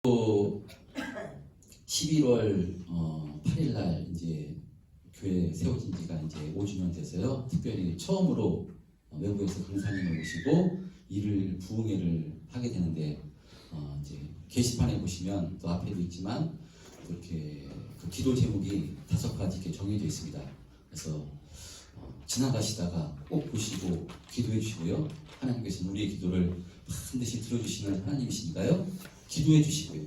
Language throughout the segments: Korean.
또 11월 8일 날 이제 교회 세워진 지가 이제 5주년 돼서요. 특별히 처음으로 외부에서 강사님을 모시고 일을 부흥회를 하게 되는데 이제 게시판에 보시면 또 앞에도 있지만 이렇게 그 기도 제목이 5가지 이렇게 정해져 있습니다. 그래서 지나가시다가 꼭 보시고 기도해 주시고요. 하나님께서는 우리의 기도를 반드시 들어주시는 하나님이시니까요. 기도해 주시고요.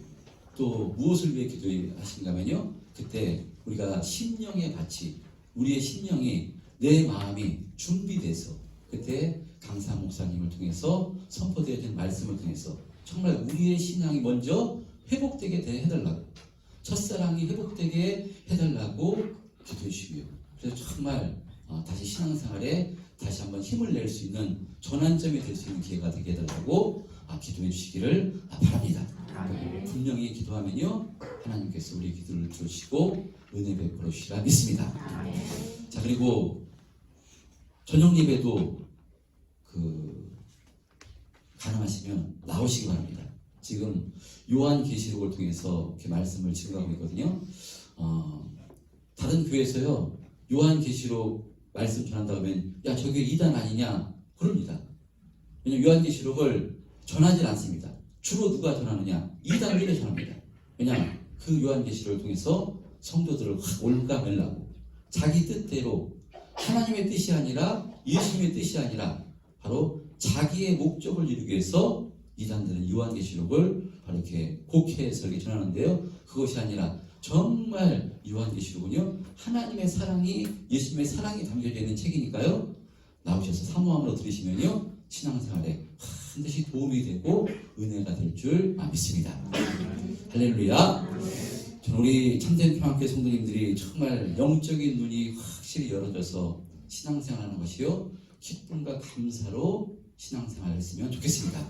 또 무엇을 위해 기도하신가면요. 그때 우리가 심령의 밭이 우리의 심령이 내 마음이 준비돼서 그때 강사 목사님을 통해서 선포되어진 말씀을 통해서 정말 우리의 신앙이 먼저 회복되게 해달라고 첫사랑이 회복되게 해달라고 기도해 주시고요. 그래서 정말 다시 신앙생활에 다시 한번 힘을 낼 수 있는 전환점이 될 수 있는 기회가 되게 해달라고 기도해 주시기를 바랍니다. 분명히 기도하면요 하나님께서 우리의 기도를 들으시고 은혜 베풀어 주시라 믿습니다. 자, 그리고 저녁 예배도 가능하시면 나오시기 바랍니다. 지금 요한계시록을 통해서 이렇게 말씀을 증거하고 있거든요. 다른 교회에서요 요한계시록 말씀 전한다고 하면 야 저게 이단 아니냐 그럽니다. 왜냐하면 요한계시록을 전하지 않습니다. 주로 누가 전하느냐? 이단들이 전합니다. 왜냐하면 그 요한계시록을 통해서 성도들을 확 올가매려고 자기 뜻대로 하나님의 뜻이 아니라 예수님의 뜻이 아니라 바로 자기의 목적을 이루기 위해서 이단들은 요한계시록을 바로 이렇게 곡해해서 이렇게 전하는데요. 그것이 아니라 정말 요한계시록은요 하나님의 사랑이 예수님의 사랑이 담겨져 있는 책이니까요. 나오셔서 사모함으로 들으시면요 신앙생활에 반드시 도움이 되고 은혜가 될 줄 믿습니다. 할렐루야. 저는 우리 참된 평안교회 성도님들이 정말 영적인 눈이 확실히 열어져서 신앙생활하는 것이요 기쁨과 감사로 신앙생활을 했으면 좋겠습니다.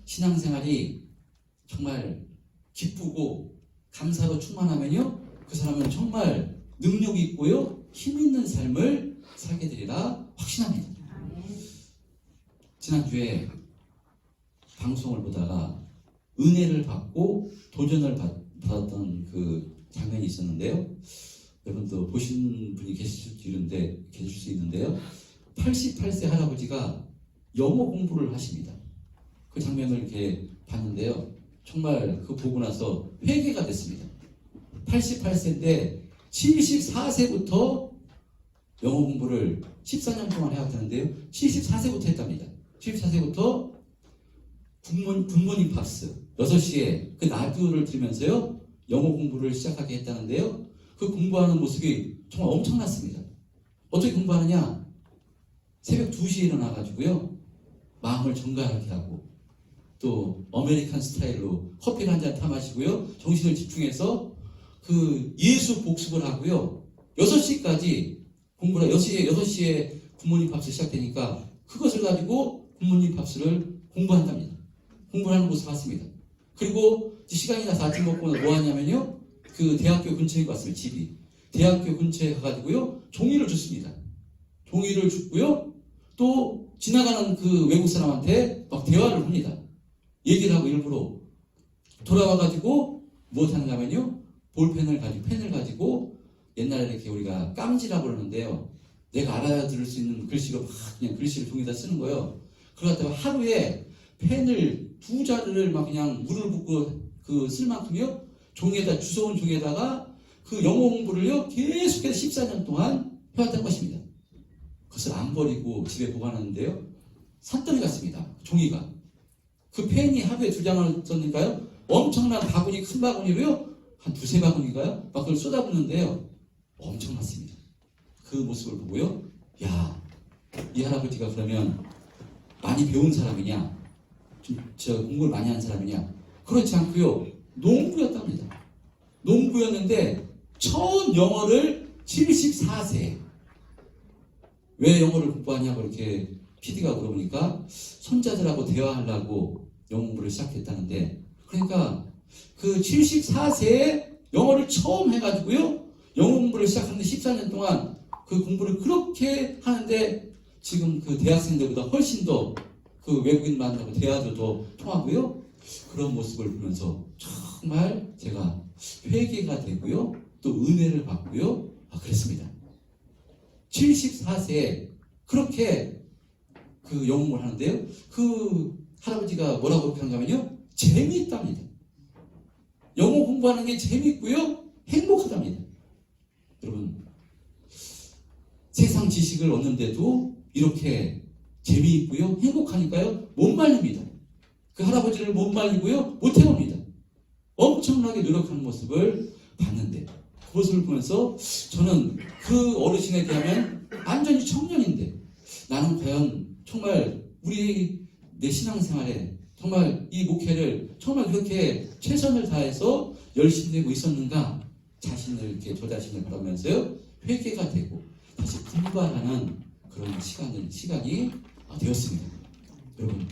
신앙생활이 정말 기쁘고 감사로 충만하면요 그 사람은 정말 능력이 있고요 힘 있는 삶을 살게 되리라 확신합니다. 지난주에 방송을 보다가 은혜를 받고 도전을 받았던 그 장면이 있었는데요. 여러분도 보신 분이 계실 수 있는데요. 88세 할아버지가 영어 공부를 하십니다. 그 장면을 이렇게 봤는데요. 정말 그 보고 나서 회개가 됐습니다. 88세인데 74세부터 영어 공부를 14년 동안 해왔다는데요. 74세부터 했답니다. 74세부터 굿모닝 팝스 6시에 그 라디오를 들으면서요 영어 공부를 시작하게 했다는데요. 그 공부하는 모습이 정말 엄청났습니다. 어떻게 공부하느냐? 새벽 2시에 일어나가지고요 마음을 정갈하게 하고 또 아메리칸 스타일로 커피를 한 잔 타 마시고요 정신을 집중해서 그 예수 복습을 하고요 6시까지 공부를 6시에 굿모닝 팝스 시작되니까 그것을 가지고 굿모닝 팝스를 공부한답니다. 공부하는 모습을 봤습니다. 그리고 시간이 나서 아침 먹고 뭐 하냐면요 그 대학교 근처에 갔어요. 집이 대학교 근처에 가가지고요 종이를 줬습니다. 종이를 줬고요 또 지나가는 그 외국 사람한테 막 대화를 합니다. 얘기를 하고 일부러 돌아와가지고 무엇 하는가면요 볼펜을 가지고 펜을 가지고 옛날에 이렇게 우리가 깜지라고 그러는데요 내가 알아들을 수 있는 글씨로 막 그냥 글씨를 종이에다 쓰는 거예요. 그러다가 하루에 펜을 2자루를 막 그냥 물을 붓고 그 쓸 만큼요 종이에다 주워온 종이에다가 그 영어 공부를요 계속해서 14년 동안 해왔던 것입니다. 그것을 안 버리고 집에 보관하는데요 산더미 같습니다. 종이가 그 펜이 하루에 2장을 썼으니까요 엄청난 바구니 큰 바구니로요 한 2-3바구니가요 막 그걸 쏟아붓는데요 엄청났습니다. 그 모습을 보고요 야, 이 할아버지가 그러면 많이 배운 사람이냐 저 공부를 많이 한 사람이냐 그렇지 않고요 농부였답니다. 농부였는데 처음 영어를 74세 왜 영어를 공부하냐고 이렇게 PD가 물어보니까 손자들하고 대화하려고 영어 공부를 시작했다는데 그러니까 그 74세에 영어를 처음 해가지고요 영어 공부를 시작하는데 14년 동안 그 공부를 그렇게 하는데 지금 그 대학생들보다 훨씬 더 그 외국인 만나고 대화도 더 통하고요 그런 모습을 보면서 정말 제가 회개가 되고요. 또 은혜를 받고요. 그랬습니다. 74세에 그렇게 그 영웅을 하는데요. 그 할아버지가 뭐라고 그렇게 하는가 하면요. 재미있답니다. 영어 공부하는 게 재미있고요. 행복하답니다. 여러분, 세상 지식을 얻는데도 이렇게 재미있고요. 행복하니까요. 못 말립니다. 그 할아버지를 못 말리고요. 못 해봅니다. 엄청나게 노력하는 모습을 봤는데 그 모습을 보면서 저는 그 어르신에 비하면 완전히 청년인데 나는 과연 정말 내 신앙생활에 정말 이 목회를 정말 그렇게 최선을 다해서 열심히 되고 있었는가 저 자신을 바라보면서요 회개가 되고 다시 분발하는 그런 시간이 되었습니다. 여러분,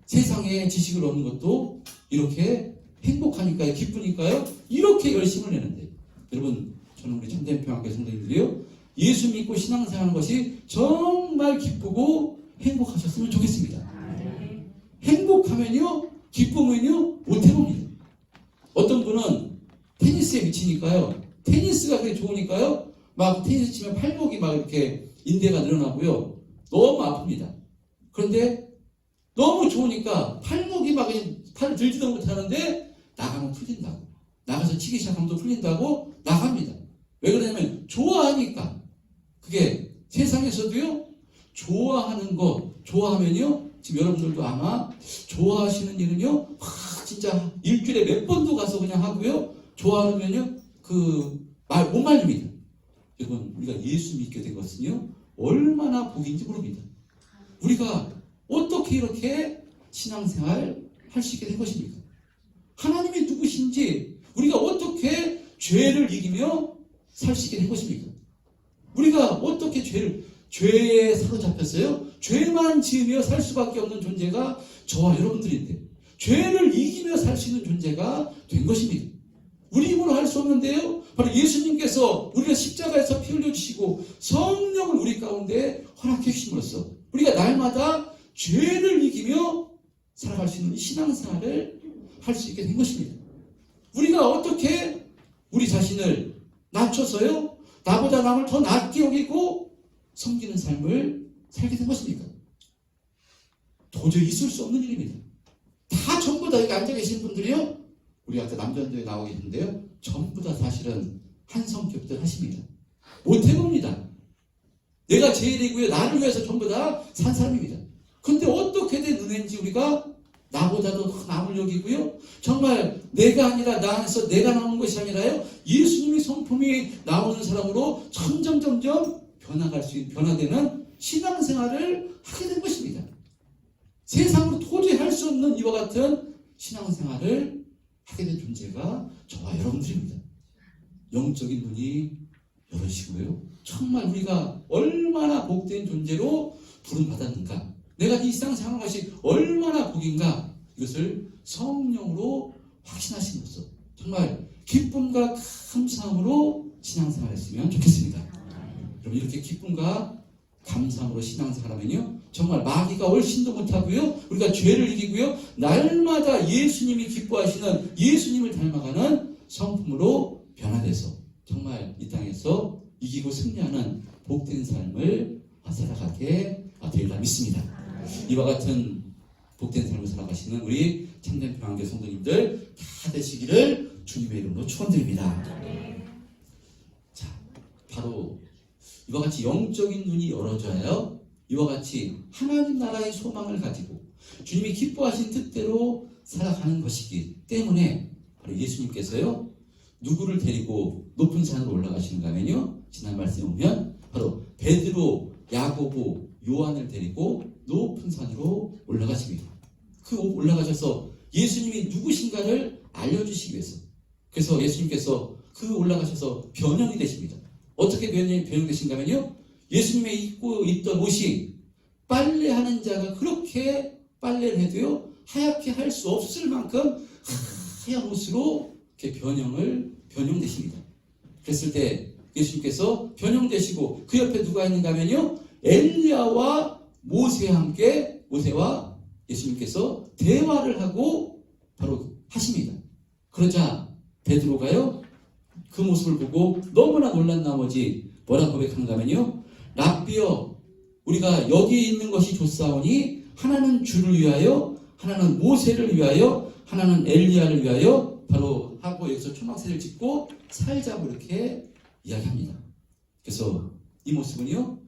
세상에 지식을 얻는 것도 이렇게 행복하니까요, 기쁘니까요, 이렇게 열심을 내는데 여러분, 저는 우리 참된 평화교회 성도님들이요 예수 믿고 신앙생활하는 것이 정말 기쁘고 행복하셨으면 좋겠습니다. 행복하면요, 기쁨은요 못 해봅니다. 어떤 분은 테니스에 미치니까요, 테니스가 그게 좋으니까요, 막 테니스 치면 팔목이 막 이렇게 인대가 늘어나고요, 너무 아픕니다. 그런데 너무 좋으니까 팔목이 막 팔을 들지도 못하는데 나가면 풀린다고, 나가서 치기 시작하면 또 풀린다고 나갑니다. 왜 그러냐면 좋아하니까. 그게 세상에서도요 좋아하는 거 좋아하면요, 지금 여러분들도 아마 좋아하시는 일은요 진짜 일주일에 몇 번도 가서 그냥 하고요, 좋아하면요 못 말립니다. 여러분, 우리가 예수 믿게 된 것은요 얼마나 복인지 모릅니다. 우리가 어떻게 이렇게 신앙생활 할 수 있게 된 것입니까? 하나님이 누구신지 우리가 어떻게 죄를 이기며 살 수 있게 된 것입니까? 우리가 어떻게 죄에 사로잡혔어요? 죄만 지으며 살 수밖에 없는 존재가 저와 여러분들인데 죄를 이기며 살 수 있는 존재가 된 것입니다. 우리 힘으로 할 수 없는데요, 바로 예수님께서 우리가 십자가에서 피 흘려주시고 성령을 우리 가운데 허락해 주심으로써 우리가 날마다 죄를 이기며 살아갈 수 있는 신앙생활을 할 수 있게 된 것입니다. 우리가 어떻게 우리 자신을 낮춰서요, 나보다 남을 더 낮게 여기고 섬기는 삶을 살게 된 것입니까? 도저히 있을 수 없는 일입니다. 다 전부 다 여기 앉아 계신 분들이요, 우리 아까 남전도에 나오고 계신데요, 전부 다 사실은 한 성격들 하십니다. 못 해봅니다. 내가 제일이고요, 나를 위해서 전부 다 산 사람입니다. 근데 어떻게 된 은혜인지 우리가 나보다도 더 남을 여기고요, 정말 내가 아니라 나 안에서 내가 나오는 것이 아니라요, 예수님의 성품이 나오는 사람으로 점점 변화되는 신앙생활을 하게 된 것입니다. 세상으로 도저히 할 수 없는 이와 같은 신앙생활을 하게 된 존재가 저와 여러분들입니다. 영적인 눈이 열어지고요, 정말 우리가 얼마나 복된 존재로 부름받았는가, 내가 이 신앙생활하는 것이 얼마나 복인가, 이것을 성령으로 확신하심으로써 정말 기쁨과 감사함으로 신앙생활했으면 좋겠습니다. 여러분, 이렇게 기쁨과 감사함으로 신앙생활하면요 정말 마귀가 얼씬도 못하고요, 우리가 죄를 이기고요, 날마다 예수님이 기뻐하시는 예수님을 닮아가는 성품으로 변화돼서 정말 이 땅에서 이기고 승리하는 복된 삶을 살아가게 되리라 믿습니다. 이와 같은 복된 삶을 살아가시는 우리 참된 평안교회 성도님들 다 되시기를 주님의 이름으로 축원드립니다. 자, 바로 이와 같이 영적인 눈이 열어져야 이와 같이 하나님 나라의 소망을 가지고 주님이 기뻐하신 뜻대로 살아가는 것이기 때문에 바로 예수님께서요 누구를 데리고 높은 산으로 올라가시는가 하면요, 지난 말씀에 보면 바로 베드로, 야고보, 요한을 데리고 높은 산으로 올라가십니다. 그 올라가셔서 예수님이 누구신가를 알려주시기 위해서, 그래서 예수님께서 그 올라가셔서 변형이 되십니다. 어떻게 변형되신가 하면요, 예수님의 입고 있던 옷이 빨래하는 자가 그렇게 빨래를 해도요 하얗게 할 수 없을 만큼 하얀 옷으로 이렇게 변형되십니다. 그랬을 때 예수님께서 변형되시고 그 옆에 누가 있는가 하면요, 엘리야와 모세와 함께 모세와 예수님께서 대화를 하고 바로 하십니다. 그러자 베드로가요 그 모습을 보고 너무나 놀란 나머지 뭐라 고백하는가 하면요, 랍비여, 우리가 여기 있는 것이 좋사오니 하나는 주를 위하여, 하나는 모세를 위하여, 하나는 엘리야를 위하여 바로 하고 여기서 초막새를 짓고 살자고 이렇게 이야기합니다. 그래서 이 모습은요,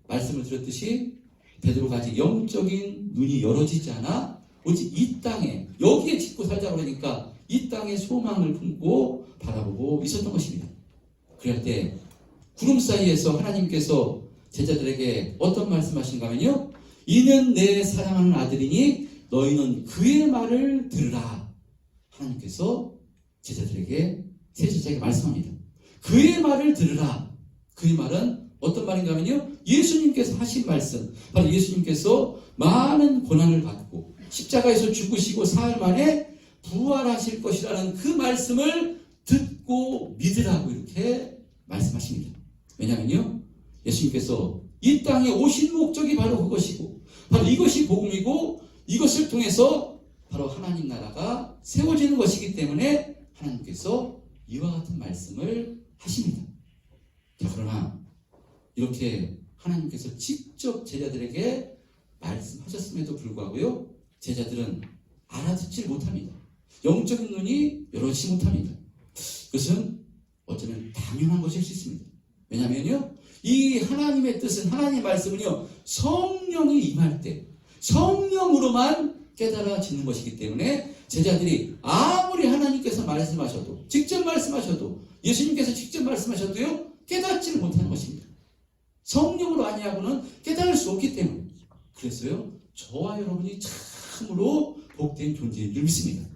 말씀을 드렸듯이 베드로가 아직 영적인 눈이 열어지지 않아 오직 이 땅에 여기에 짓고 살자고 그러니까 이 땅에 소망을 품고 바라보고 있었던 것입니다. 그럴 때 구름 사이에서 하나님께서 제자들에게 어떤 말씀하신가 하면요, 이는 내 사랑하는 아들이니 너희는 그의 말을 들으라. 하나님께서 제자들에게, 세 제자에게 말씀합니다. 그의 말을 들으라. 그의 말은 어떤 말인가 하면요, 예수님께서 하신 말씀, 바로 예수님께서 많은 고난을 받고 십자가에서 죽으시고 사흘 만에 부활하실 것이라는 그 말씀을 듣고 믿으라고 이렇게 말씀하십니다. 왜냐하면요, 예수님께서 이 땅에 오신 목적이 바로 그것이고 바로 이것이 복음이고 이것을 통해서 바로 하나님 나라가 세워지는 것이기 때문에 하나님께서 이와 같은 말씀을 하십니다. 자, 그러나 이렇게 하나님께서 직접 제자들에게 말씀하셨음에도 불구하고요, 제자들은 알아듣질 못합니다. 영적인 눈이 열어지지 못합니다. 그것은 어쩌면 당연한 것일 수 있습니다. 왜냐하면요, 이 하나님의 뜻은, 하나님의 말씀은요, 성령이 임할 때 성령으로만 깨달아지는 것이기 때문에 제자들이 아무리 하나님께서 말씀하셔도, 직접 말씀하셔도, 예수님께서 직접 말씀하셔도요, 깨닫지를 못하는 것입니다. 성령으로 아니하고는 깨달을 수 없기 때문에. 그래서요, 저와 여러분이 참으로 복된 존재인 줄 믿습니다.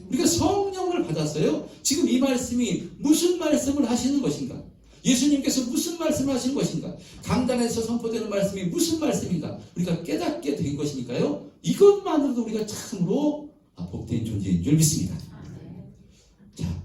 우리가 성령을 받았어요. 지금 이 말씀이 무슨 말씀을 하시는 것인가? 예수님께서 무슨 말씀을 하신 것인가? 강단에서 선포되는 말씀이 무슨 말씀인가? 우리가 깨닫게 된 것이니까요, 이것만으로도 우리가 참으로 복된 존재인 줄 믿습니다. 자,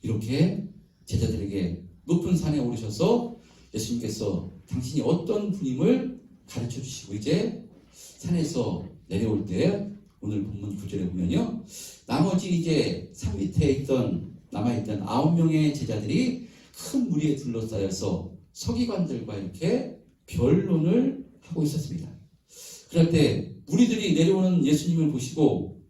이렇게 제자들에게 높은 산에 오르셔서 예수님께서 당신이 어떤 분임을 가르쳐 주시고 이제 산에서 내려올 때 오늘 본문 9절에 보면요, 나머지 이제 산 밑에 있던 남아있던 9명의 제자들이 큰 무리에 둘러싸여서 서기관들과 이렇게 변론을 하고 있었습니다. 그럴 때 무리들이 내려오는 예수님을 보시고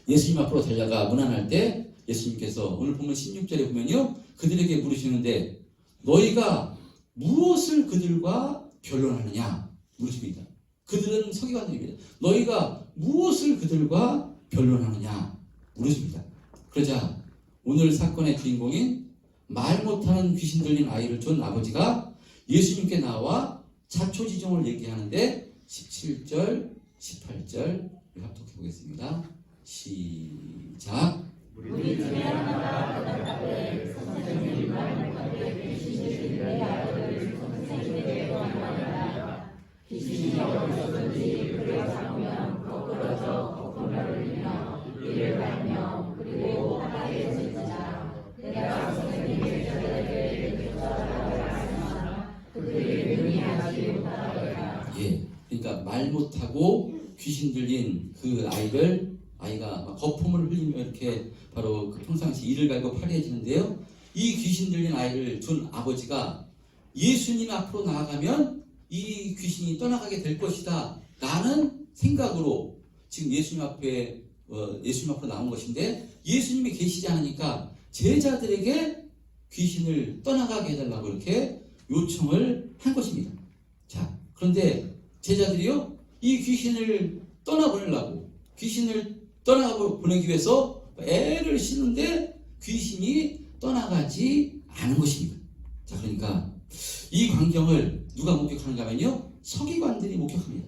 예수님 앞으로 달려가 문안할 때 예수님께서 오늘 본문 16절에 보면요, 그들에게 물으시는데 너희가 무엇을 그들과 변론하느냐 물으십니다. 그들은 서기관들입니다. 너희가 무엇을 그들과 변론하느냐 물으십니다. 그러자 오늘 사건의 주인공인 말 못하는 귀신 들린 아이를 둔 아버지가 예수님께 나와 자초지종을 얘기하는데 17절, 18절 합독해 보겠습니다. 시작. 우리 중에 하나가 대답하되 선생님 말 못하되 귀신이 들린 아이를 선생님에게 떠나가니라. 귀신이 어디서든지 그를 잡으면 거꾸러져 거꾸로 흘리며 이를 갈며 그리고 바다에 던지자. 내가 선생님의 제자들에게 쫓아가라고 말씀하나 그들이 능히하지 못하더라. 예, 그러니까 말 못하고 귀신 들린 그 아이가 막 거품을 흘리며 이렇게 바로 그 평상시 이를 갈고 파리해지는데요, 이 귀신 들린 아이를 둔 아버지가 예수님 앞으로 나아가면 이 귀신이 떠나가게 될 것이다 라는 생각으로 지금 예수님 앞으로 나온 것인데, 예수님이 계시지 않으니까 제자들에게 귀신을 떠나가게 해달라고 이렇게 요청을 한 것입니다. 자, 그런데 제자들이요, 이 귀신을 떠나보내려고, 귀신을 떠나보내기 위해서 애를 쓰는데 귀신이 떠나가지 않은 것입니다. 자, 그러니까 이 광경을 누가 목격하는가 하면요, 서기관들이 목격합니다.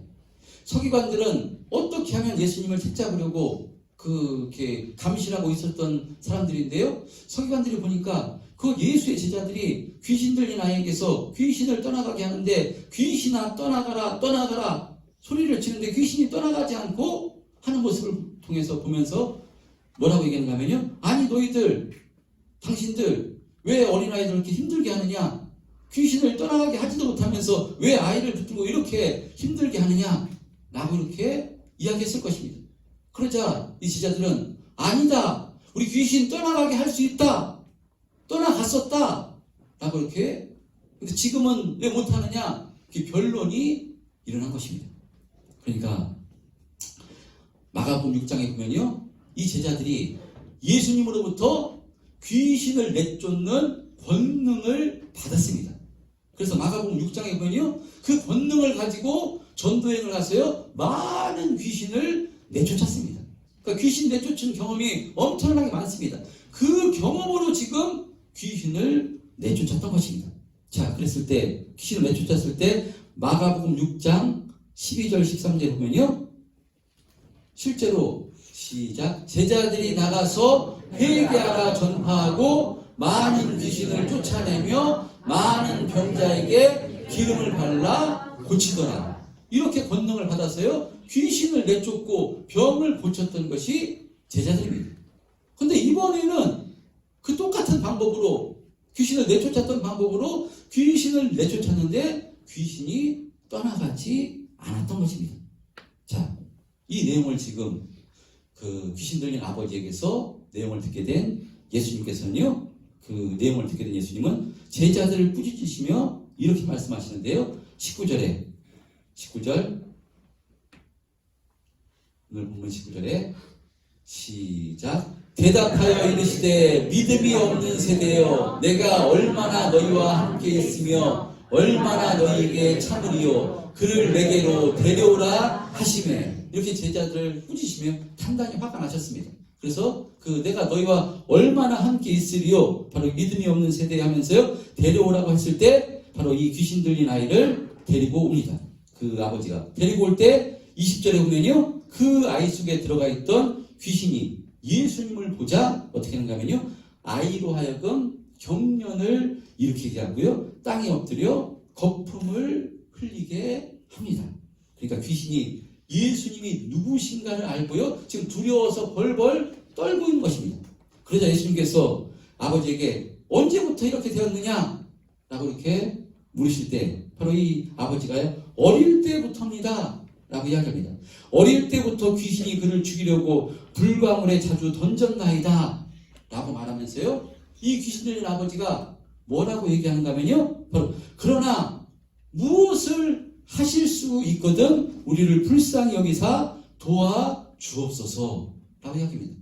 서기관들은 어떻게 하면 예수님을 채잡으려고 그렇게 감시하고 있었던 사람들인데요, 서기관들이 보니까 그 예수의 제자들이 귀신 들린 아이에게서 귀신을 떠나가게 하는데 귀신아 떠나가라 떠나가라 소리를 치는데 귀신이 떠나가지 않고 하는 모습을 통해서 보면서 뭐라고 얘기하는가 하면요, 아니 너희들 당신들 왜 어린아이들 이렇게 힘들게 하느냐, 귀신을 떠나가게 하지도 못하면서 왜 아이를 붙들고 이렇게 힘들게 하느냐 라고 이렇게 이야기했을 것입니다. 그러자 이 제자들은 아니다. 우리 귀신 떠나가게 할 수 있다. 떠나갔었다. 라고 이렇게. 근데 지금은 왜 못하느냐? 그 변론이 일어난 것입니다. 그러니까 마가복음 6장에 보면요. 이 제자들이 예수님으로부터 귀신을 내쫓는 권능을 받았습니다. 그래서 마가복음 6장에 보면요. 그 권능을 가지고 전도행을 하세요. 많은 귀신을 내쫓았습니다. 그러니까 귀신 내쫓은 경험이 엄청나게 많습니다. 그 경험으로 지금 귀신을 내쫓았던 것입니다. 자, 그랬을 때 귀신을 내쫓았을 때 마가복음 6장 12절 13절에 보면요. 실제로 시작. 제자들이 나가서 회개하라 전파하고 많은 귀신을 쫓아내며 많은 병자에게 기름을 발라 고치더라. 이렇게 권능을 받아서요. 귀신을 내쫓고 병을 고쳤던 것이 제자들입니다. 근데 이번에는 그 똑같은 방법으로 귀신을 내쫓았던 방법으로 귀신을 내쫓았는데 귀신이 떠나가지 않았던 것입니다. 자, 이 내용을 지금 그 귀신 들린 아버지에게서 내용을 듣게 된 예수님께서는요. 그 내용을 듣게 된 예수님은 제자들을 꾸짖으시며 이렇게 말씀하시는데요. 19절 오늘 본문 19절에 시작. 대답하여 이르시되 믿음이 없는 세대여 내가 얼마나 너희와 함께 있으며 얼마나 너희에게 참으리요 그를 내게로 데려오라 하시매. 이렇게 제자들을 꾸짖으시며 단단히 화가 나셨습니다. 그래서 그 내가 너희와 얼마나 함께 있으리요 바로 믿음이 없는 세대 하면서요 데려오라고 했을 때 바로 이 귀신 들린 아이를 데리고 옵니다. 그 아버지가 데리고 올 때 20절에 보면요 그 아이 속에 들어가 있던 귀신이 예수님을 보자 어떻게 하는가 하면요 아이로 하여금 경련을 일으키게 하고요 땅에 엎드려 거품을 흘리게 합니다. 그러니까 귀신이 예수님이 누구신가를 알고요 지금 두려워서 벌벌 떨고 있는 것입니다. 그러자 예수님께서 아버지에게 언제부터 이렇게 되었느냐 라고 이렇게 물으실 때 바로 이 아버지가요 어릴 때부터입니다 라고 이야기합니다. 어릴 때부터 귀신이 그를 죽이려고 불광물에 자주 던졌나이다 라고 말하면서요 이 귀신 들린 아버지가 뭐라고 얘기하는가 하면요 바로 그러나 무엇을 하실 수 있거든 우리를 불쌍히 여기사 도와주옵소서 라고 이야기합니다.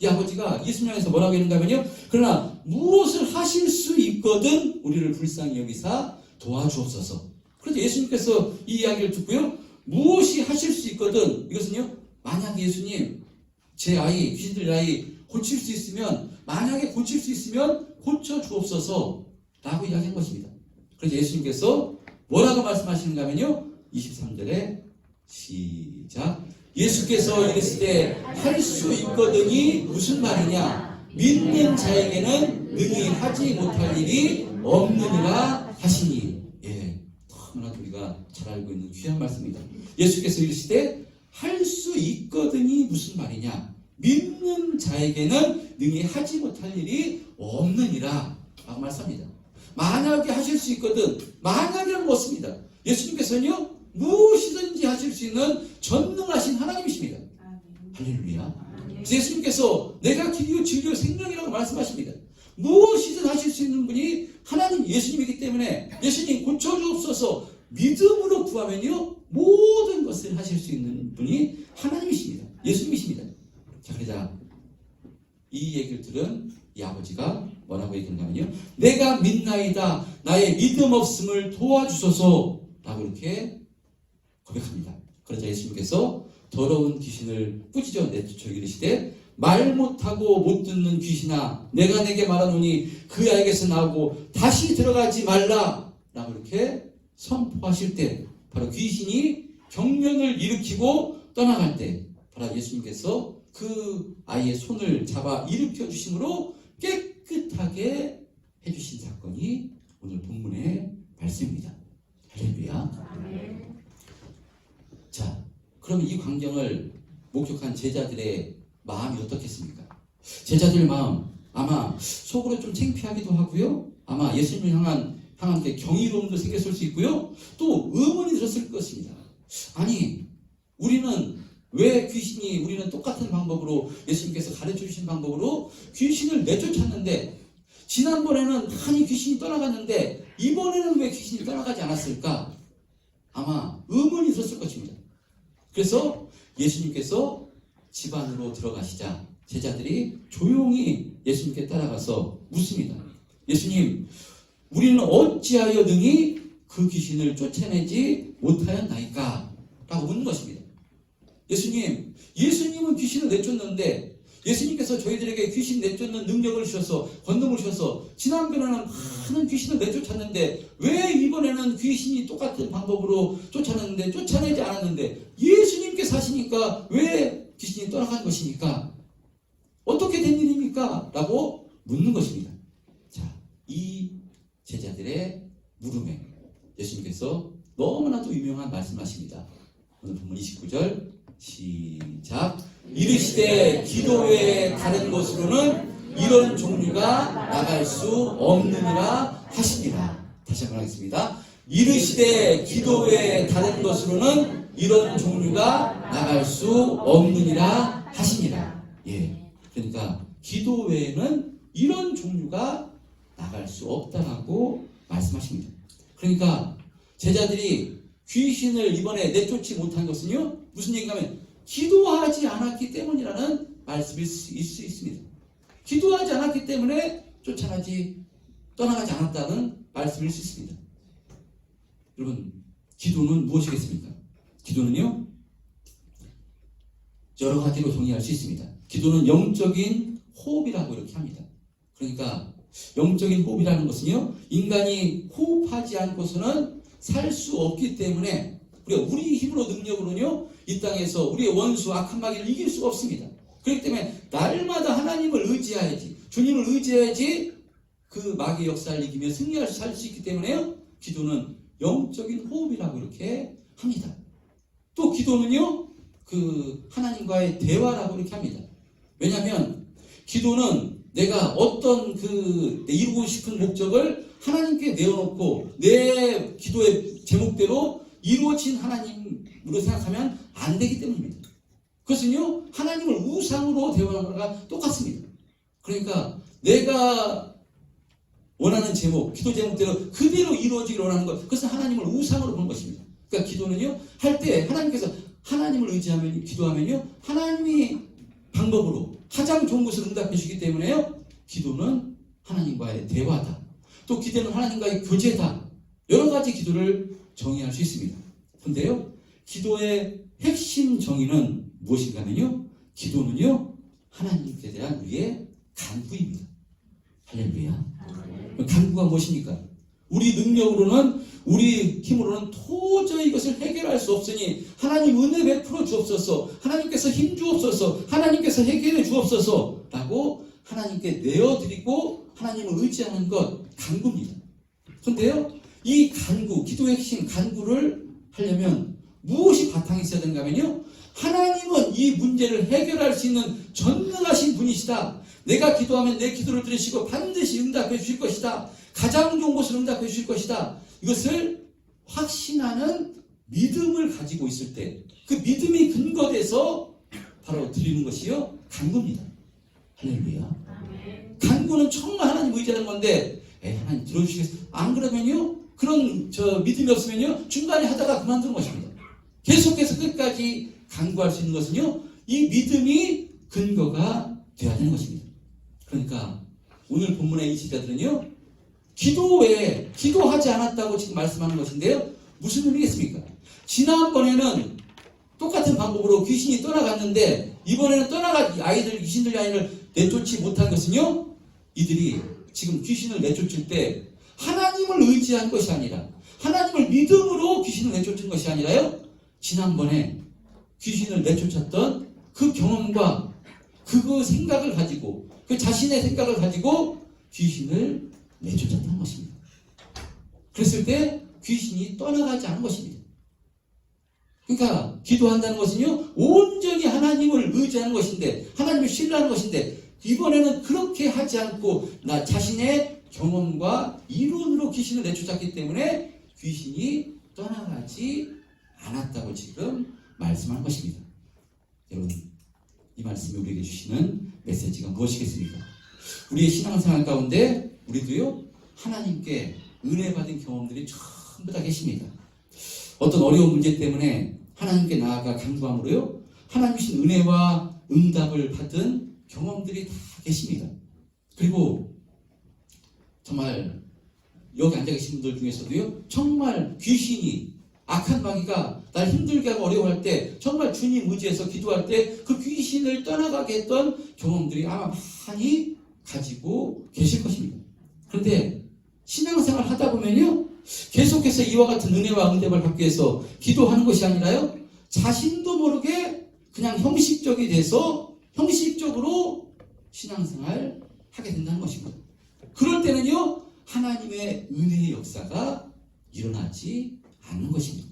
이 아버지가 예수님 향해서 뭐라고 했는가 하면요 그러나 무엇을 하실 수 있거든 우리를 불쌍히 여기사 도와주옵소서. 그런데 예수님께서 이 이야기를 듣고요 무엇이 하실 수 있거든 이것은요 만약 예수님 제 아이 귀신 들린 아이 고칠 수 있으면 만약에 고칠 수 있으면 고쳐주옵소서 라고 이야기한 것입니다. 그래서 예수님께서 뭐라고 말씀하시는가 하면요 23절에 시작. 예수께서 이르시되 할 수 있거든이 무슨 말이냐 믿는 자에게는 능히 하지 못할 일이 없느니라 하시니. 예, 너무나 우리가 잘 알고 있는 귀한 말씀입니다. 예수께서 이르시되 할 수 있거든이 무슨 말이냐 믿는 자에게는 능히 하지 못할 일이 없느니라 라고 말씀합니다. 만약에 하실 수 있거든 만약에는 못습니다. 예수님께서는요 무엇이든지 하실 수 있는 전능하신 하나님이십니다. 할렐루야. 그래서 예수님께서 내가 길이요 진리요 생명이라고 말씀하십니다. 무엇이든 하실 수 있는 분이 하나님 예수님이기 때문에 예수님 고쳐주옵소서 믿음으로 구하면요 모든 것을 하실 수 있는 분이 하나님이십니다. 예수님이십니다. 자, 그러자 이 얘기를 들은 이 아버지가 뭐라고 얘기하냐면요 내가 믿나이다 나의 믿음 없음을 도와주소서 라고 이렇게 고백합니다. 그러자 예수님께서 더러운 귀신을 꾸짖어 내쫓아 이르시되 말 못하고 못 듣는 귀신아 내가 내게 말하노니 그 아이에게서 나오고 다시 들어가지 말라 라고 이렇게 선포하실 때 바로 귀신이 경련을 일으키고 떠나갈 때 바로 예수님께서 그 아이의 손을 잡아 일으켜 주심으로 깨끗하게 해주신 사건이 오늘 본문의 말씀입니다. 할렐루야. 자, 그럼 이 광경을 목격한 제자들의 마음이 어떻겠습니까? 제자들 마음 아마 속으로 좀 창피하기도 하고요. 아마 예수님을 향한 경이로움도 생겼을 수 있고요. 또 의문이 들었을 것입니다. 아니 우리는 왜 귀신이 우리는 똑같은 방법으로 예수님께서 가르쳐 주신 방법으로 귀신을 내쫓았는데 지난번에는 많이 귀신이 떠나갔는데 이번에는 왜 귀신이 떠나가지 않았을까? 아마 의문이 있었을 것입니다. 그래서 예수님께서 집 안으로 들어가시자 제자들이 조용히 예수님께 따라가서 묻습니다. 예수님, 우리는 어찌하여 능히 그 귀신을 쫓아내지 못하였나이까? 라고 묻는 것입니다. 예수님은 귀신을 내쫓는데 예수님께서 저희들에게 귀신 내쫓는 능력을 주셔서 권능을 주셔서 지난번에는 많은 귀신을 내쫓았는데 왜 이번에는 귀신이 똑같은 방법으로 쫓아냈는데 쫓아내지 않았는데 예수님께서 하시니까 왜 귀신이 떠나간 것입니까? 어떻게 된 일입니까? 라고 묻는 것입니다. 자, 이 제자들의 물음에 예수님께서 너무나도 유명한 말씀하십니다. 오늘 본문 29절 시작. 이르시되 기도 외에 다른 곳으로는 이런 종류가 나갈 수 없느니라 하십니다. 다시 한번 하겠습니다. 이르시되 기도 외에 다른 곳으로는 이런 종류가 나갈 수 없느니라 하십니다. 예, 그러니까 기도 외에는 이런 종류가 나갈 수 없다라고 말씀하십니다. 그러니까 제자들이 귀신을 이번에 내쫓지 못한 것은요, 무슨 얘기가 하면 기도하지 않았기 때문이라는 말씀일 수 있습니다. 기도하지 않았기 때문에 떠나가지 않았다는 말씀일 수 있습니다. 여러분, 기도는 무엇이겠습니까? 기도는요, 여러 가지로 정의할 수 있습니다. 기도는 영적인 호흡이라고 이렇게 합니다. 그러니까 영적인 호흡이라는 것은요, 인간이 호흡하지 않고서는 살 수 없기 때문에 우리 힘으로 능력으로는요, 이 땅에서 우리의 원수 악한 마귀를 이길 수가 없습니다. 그렇기 때문에 날마다 하나님을 의지해야지, 주님을 의지해야지 그 마귀 역사를 이기며 승리할 수 있기 때문에요, 기도는 영적인 호흡이라고 이렇게 합니다. 또 기도는요, 그 하나님과의 대화라고 이렇게 합니다. 왜냐하면 기도는 내가 어떤 내 이루고 싶은 목적을 하나님께 내어놓고 내 기도의 제목대로 이루어진 하나님으로 생각하면 안 되기 때문입니다. 그것은요, 하나님을 우상으로 대화하는 것과 똑같습니다. 그러니까 내가 원하는 제목, 기도 제목대로 그대로 이루어지기를 원하는 것, 그것은 하나님을 우상으로 보는 것입니다. 그러니까 기도는요, 할 때 하나님께서 하나님을 의지하면, 기도하면요, 하나님이 방법으로 가장 좋은 것을 응답해 주기 때문에요, 기도는 하나님과의 대화다. 또 기도는 하나님과의 교제다. 여러 가지 기도를 정의할 수 있습니다. 그런데요, 기도의 핵심 정의는 무엇인가 하면요, 기도는요, 하나님께 대한 우리의 간구입니다. 할렐루야. 간구가 무엇입니까? 우리 능력으로는, 우리 힘으로는 도저히 이것을 해결할 수 없으니 하나님 은혜 베풀어 주옵소서, 하나님께서 힘 주옵소서, 하나님께서 해결해 주옵소서 라고 하나님께 내어드리고 하나님을 의지하는 것, 간구입니다. 그런데요, 이 간구, 기도의 핵심 간구를 하려면 무엇이 바탕이 있어야 되는가 하면요, 하나님은 이 문제를 해결할 수 있는 전능하신 분이시다. 내가 기도하면 내 기도를 들으시고 반드시 응답해 주실 것이다. 가장 좋은 것을 응답해 주실 것이다. 이것을 확신하는 믿음을 가지고 있을 때, 그 믿음이 근거돼서 바로 드리는 것이요, 간구입니다. 할렐루야. 간구는 정말 하나님 의지하는 건데, 하나님 들어주시겠어요? 안 그러면요, 그런 믿음이 없으면요, 중간에 하다가 그만두는 것입니다. 계속해서 끝까지 간구할 수 있는 것은요, 이 믿음이 근거가 되어야 되는 것입니다. 그러니까 오늘 본문의 이 제자들은요, 기도 외에 기도하지 않았다고 지금 말씀하는 것인데요, 무슨 의미겠습니까? 지난번에는 똑같은 방법으로 귀신이 떠나갔는데 이번에는 귀신들 아이를 내쫓지 못한 것은요, 이들이 지금 귀신을 내쫓을 때 하나님을 의지한 것이 아니라, 하나님을 믿음으로 귀신을 내쫓은 것이 아니라요, 지난번에 귀신을 내쫓았던 그 경험과 그 생각을 가지고, 그 자신의 생각을 가지고 귀신을 내쫓았다는 것입니다. 그랬을 때 귀신이 떠나가지 않은 것입니다. 그러니까 기도한다는 것은요, 온전히 하나님을 의지하는 것인데, 하나님을 신뢰하는 것인데, 이번에는 그렇게 하지 않고 나 자신의 경험과 이론으로 귀신을 내쫓았기 때문에 귀신이 떠나가지 않았다고 지금 말씀한 것입니다. 여러분, 이 말씀이 우리에게 주시는 메시지가 무엇이겠습니까? 우리의 신앙생활 가운데 우리도요, 하나님께 은혜 받은 경험들이 전부 다 계십니다. 어떤 어려운 문제 때문에 하나님께 나아가 간구함으로요, 하나님 주신 은혜와 응답을 받은 경험들이 다 계십니다. 그리고 정말 여기 앉아 계신 분들 중에서도요, 정말 귀신이, 악한 마귀가 날 힘들게 하고 어려워할 때 정말 주님 의지해서 기도할 때 그 귀신을 떠나가게 했던 경험들이 아마 많이 가지고 계실 것입니다. 그런데 신앙생활 하다 보면요, 계속해서 이와 같은 은혜와 응답을 받기 위해서 기도하는 것이 아니라요, 자신도 모르게 그냥 형식적이 돼서 형식적으로 신앙생활 하게 된다는 것입니다. 그럴 때는요, 하나님의 은혜의 역사가 일어나지 않는 것입니다.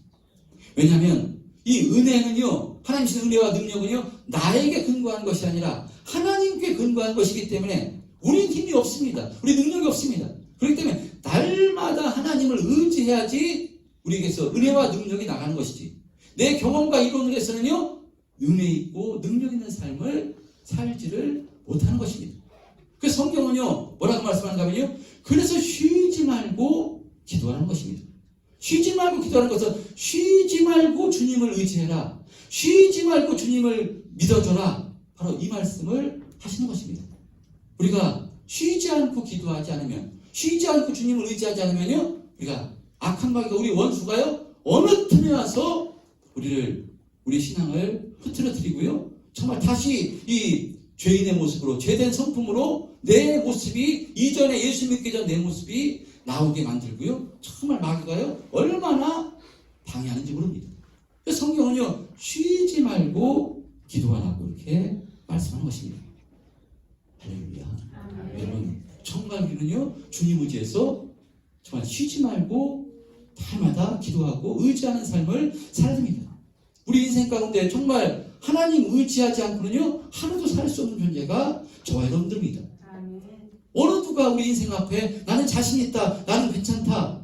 왜냐하면 이 은혜는요, 하나님 주신 은혜와 능력은요, 나에게 근거한 것이 아니라 하나님께 근거한 것이기 때문에 우리는 힘이 없습니다. 우리 능력이 없습니다. 그렇기 때문에 날마다 하나님을 의지해야지 우리에게서 은혜와 능력이 나가는 것이지, 내 경험과 이론을 해서는요, 은혜 있고 능력 있는 삶을 살지를 못하는 것입니다. 그래서 성경은요, 뭐라고 말씀하는가 하면요, 그래서 쉬지 말고 기도하는 것입니다. 쉬지 말고 기도하는 것은 쉬지 말고 주님을 의지해라, 쉬지 말고 주님을 믿어줘라, 바로 이 말씀을 하시는 것입니다. 우리가 쉬지 않고 기도하지 않으면, 쉬지 않고 주님을 의지하지 않으면요, 우리가 악한 마귀가, 우리 원수가요, 어느 틈에 와서 우리 신앙을 흐트러뜨리고요, 정말 다시 이 죄인의 모습으로, 죄된 성품으로 내 모습이, 이전에 예수 믿기 전 내 모습이 나오게 만들고요, 정말 마귀가요, 얼마나 방해하는지 모릅니다. 그래서 성경은요, 쉬지 말고 기도하라고 이렇게 말씀하는 것입니다. 할렐루야. 여러분, 정말 우리는요, 주님 의지해서 정말 쉬지 말고 날마다 기도하고 의지하는 삶을 살아야 됩니다. 우리 인생 가운데 정말 하나님 의지하지 않고는요, 하루도 살 수 없는 존재가 저와 여러분들입니다. 어느 누가 우리 인생 앞에 나는 자신 있다, 나는 괜찮다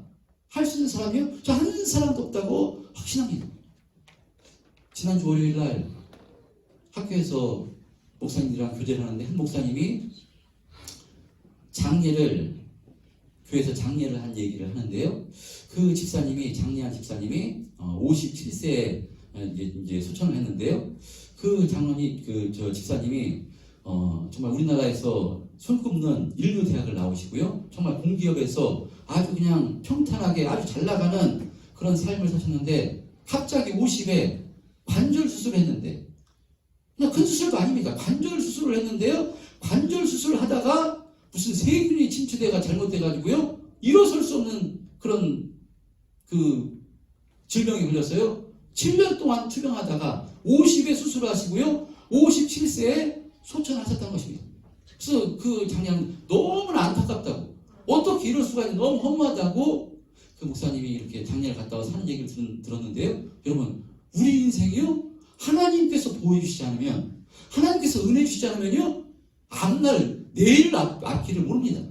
할 수 있는 사람이요? 저 한 사람도 없다고 확신합니다. 지난주 월요일 날 학교에서 목사님들이랑 교제를 하는데, 한 목사님이 교회에서 장례를 한 얘기를 하는데요, 그 집사님이, 장례한 집사님이 57세에 이제 소천을 했는데요, 그 장로님, 저 집사님이 정말 우리나라에서 손꼽는 인류 대학을 나오시고요, 정말 공기업에서 아주 그냥 평탄하게 아주 잘 나가는 그런 삶을 사셨는데, 갑자기 50에 관절 수술을 했는데, 그냥 큰 수술도 아닙니다. 관절 수술을 했는데요, 관절 수술을 하다가 무슨 세균이 침투돼가 잘못돼가지고요, 일어설 수 없는 그런 질병이 걸렸어요. 7년 동안 투병하다가 50에 수술을 하시고요, 57세에 소천하셨다는 것입니다. 그래서 그 장례는 너무나 안타깝다고, 어떻게 이럴 수가 있는지 너무 험하다고 그 목사님이 이렇게 장례를 갔다 와서 하는 얘기를 들었는데요, 여러분, 우리 인생이요, 하나님께서 보여주시지 않으면, 하나님께서 은혜 주시지 않으면요, 앞날 내일 앞길을 모릅니다.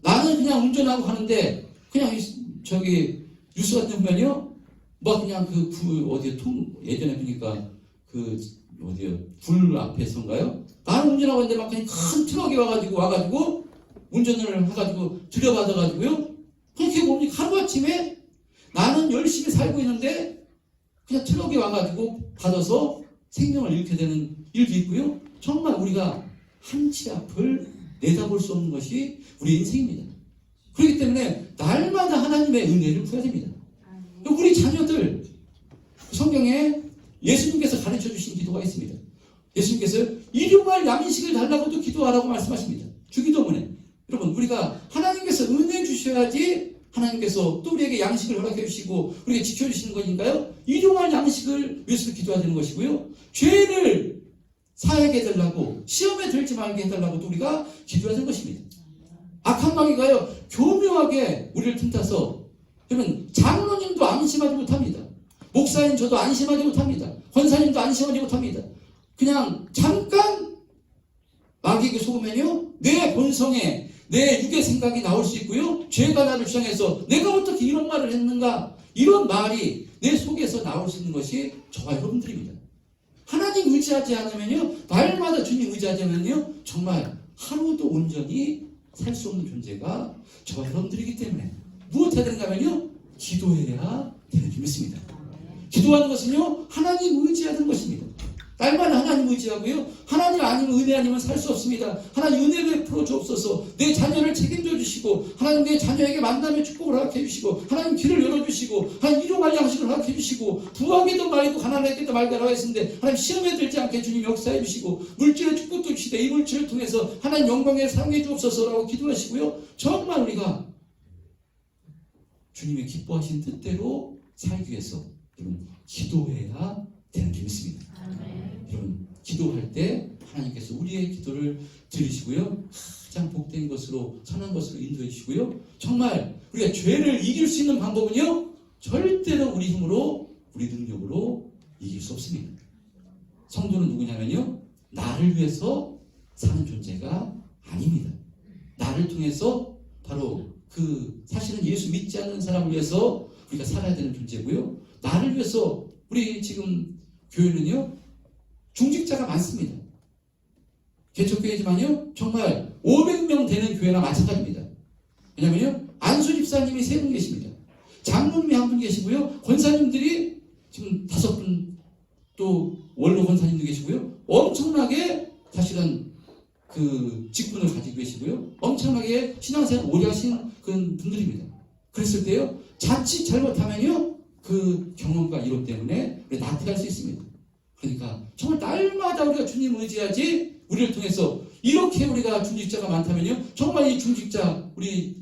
나는 그냥 운전하고 가는데, 그냥 저기 뉴스 같은 데 보면요, 막 그냥 예전에 보니까 불 앞에서인가요? 나는 운전하고 있는데 막 그냥 큰 트럭이 와가지고 운전을 해가지고 들여받아가지고요, 그렇게 뭡니까? 하루아침에 나는 열심히 살고 있는데 그냥 트럭이 와가지고 받아서 생명을 잃게 되는 일도 있고요, 정말 우리가 한치 앞을 내다볼 수 없는 것이 우리 인생입니다. 그렇기 때문에 날마다 하나님의 은혜를 구해야 됩니다. 우리 자녀들, 성경에 예수님께서 가르쳐 주신 기도가 있습니다. 예수님께서 일용할 양식을 달라고도 기도하라고 말씀하십니다. 주기도문에. 여러분, 우리가 하나님께서 은혜 주셔야지 하나님께서 또 우리에게 양식을 허락해 주시고 우리에게 지켜주시는 거니까요, 일용할 양식을 위해서 기도해야 되는 것이고요, 죄를 사하게 해달라고, 시험에 들지 말게 해달라고 또 우리가 기도해야 되는 것입니다. 악한 마귀가요, 교묘하게 우리를 틈타서, 여러분, 장로님도 안심하지 못합니다. 목사님 저도 안심하지 못합니다. 권사님도 안심하지 못합니다. 그냥 잠깐 마귀에게 속으면요, 내 본성에 내 육의 생각이 나올 수 있고요, 죄가 나를 주장해서 내가 어떻게 이런 말을 했는가, 이런 말이 내 속에서 나올 수 있는 것이 저와 여러분들입니다. 하나님 하나님 의지하지 않으면요, 날마다 주님 의지하지 않으면요, 정말 하루도 온전히 살 수 없는 존재가 저와 여러분들이기 때문에 무엇 해야 되는가 하면요, 기도해야 되는 줄 믿습니다. 기도하는 것은요, 하나님 의지하는 것입니다. 날마다 하나님 의지하고요, 하나님 아니면 은혜 아니면 살 수 없습니다. 하나님 은혜 베풀어 주옵소서. 내 자녀를 책임져 주시고, 하나님 내 자녀에게 만남의 축복을 허락해 주시고, 하나님 길을 열어주시고, 하나님 일용할 양식을 허락해 주시고, 부하게도 말고 가난하게도 말고 했는데 하나님 시험에 들지 않게 주님 역사해 주시고, 물질의 축복도 주시되 이 물질을 통해서 하나님 영광에 사용해 주옵소서라고 기도하시고요, 정말 우리가 주님의 기뻐하신 뜻대로 살기 위해서 여러분 기도해야 되는 줄 믿습니다. 여러분 기도할 때 하나님께서 우리의 기도를 들으시고요, 가장 복된 것으로 선한 것으로 인도해 주시고요, 정말 우리가 죄를 이길 수 있는 방법은요, 절대로 우리 힘으로 우리 능력으로 이길 수 없습니다. 성도는 누구냐면요, 나를 위해서 사는 존재가 아닙니다. 나를 통해서 바로 사실은 예수 믿지 않는 사람을 위해서 우리가 살아야 되는 존재고요, 나를 위해서 우리 지금 교회는요, 중직자가 많습니다. 개척교회지만요, 정말 500명 되는 교회나 마찬가지입니다. 왜냐면요, 안수 집사님이 3분 계십니다. 장로님이 1분 계시고요, 권사님들이 지금 5분, 또 원로 권사님도 계시고요, 엄청나게 사실은 직분을 가지고 계시고요, 엄청나게 신앙생활 오래 하신 분들입니다. 그랬을 때요, 자칫 잘못하면요, 경험과 이론 때문에 나태할 수 있습니다. 그러니까 정말 날마다 우리가 주님 의지하지, 우리를 통해서 이렇게 우리가 중직자가 많다면요, 정말 이 중직자 우리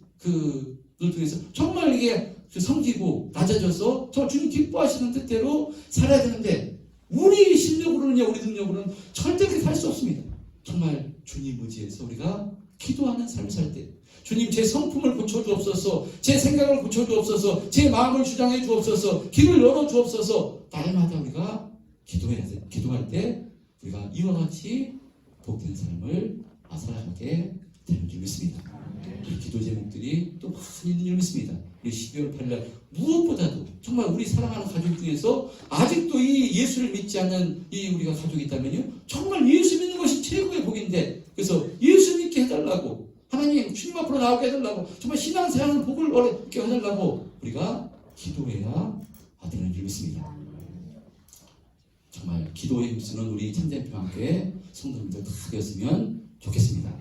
를 통해서 정말 이게 섬기고 낮아져서 저 주님 기뻐하시는 뜻대로 살아야 되는데, 우리 실력으로는요, 우리 능력으로는 절대 그렇게 살 수 없습니다. 정말 주님 의지해서 우리가 기도하는 삶을 살 때, 주님 제 성품을 고쳐주옵소서, 제 생각을 고쳐주옵소서, 제 마음을 주장해 주옵소서, 길을 열어 주옵소서, 날마다 우리가 기도할 때 우리가 이와 같이 복된 삶을 살아가게 되는 줄 믿습니다. 우리 기도 제목들이 또 많이 있는 줄 믿습니다. 우리 12월 8일 날 무엇보다도 정말 우리 사랑하는 가족 중에서 아직도 이 예수를 믿지 않는 이 우리가 가족이 있다면요, 정말 예수 믿는 것이 최고의 복인데, 그래서 예수 믿게 해달라고, 하나님 주님 앞으로 나오게 해달라고, 정말 신앙생활 복을 얻게 해달라고 우리가 기도해야 되는 줄 믿습니다. 정말 기도에 힘쓰는 우리 참전평화교회 성도님들 다 되었으면 좋겠습니다.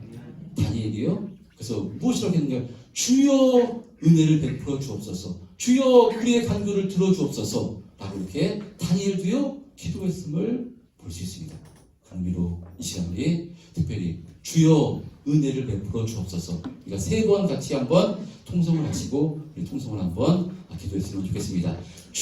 다니엘이요, 그래서 무엇이라고 했는가, 주여 은혜를 베풀어 주옵소서, 주여 우리의 간구를 들어 주옵소서 라고 이렇게 다니엘도요 기도했음을 볼 수 있습니다. 그런 의미로 이 시간 우리 특별히 주여 은혜를 베풀어 주옵소서, 우리가 3번 같이 한번 통성을 하시고 우리 통성을 한번 기도했으면 좋겠습니다.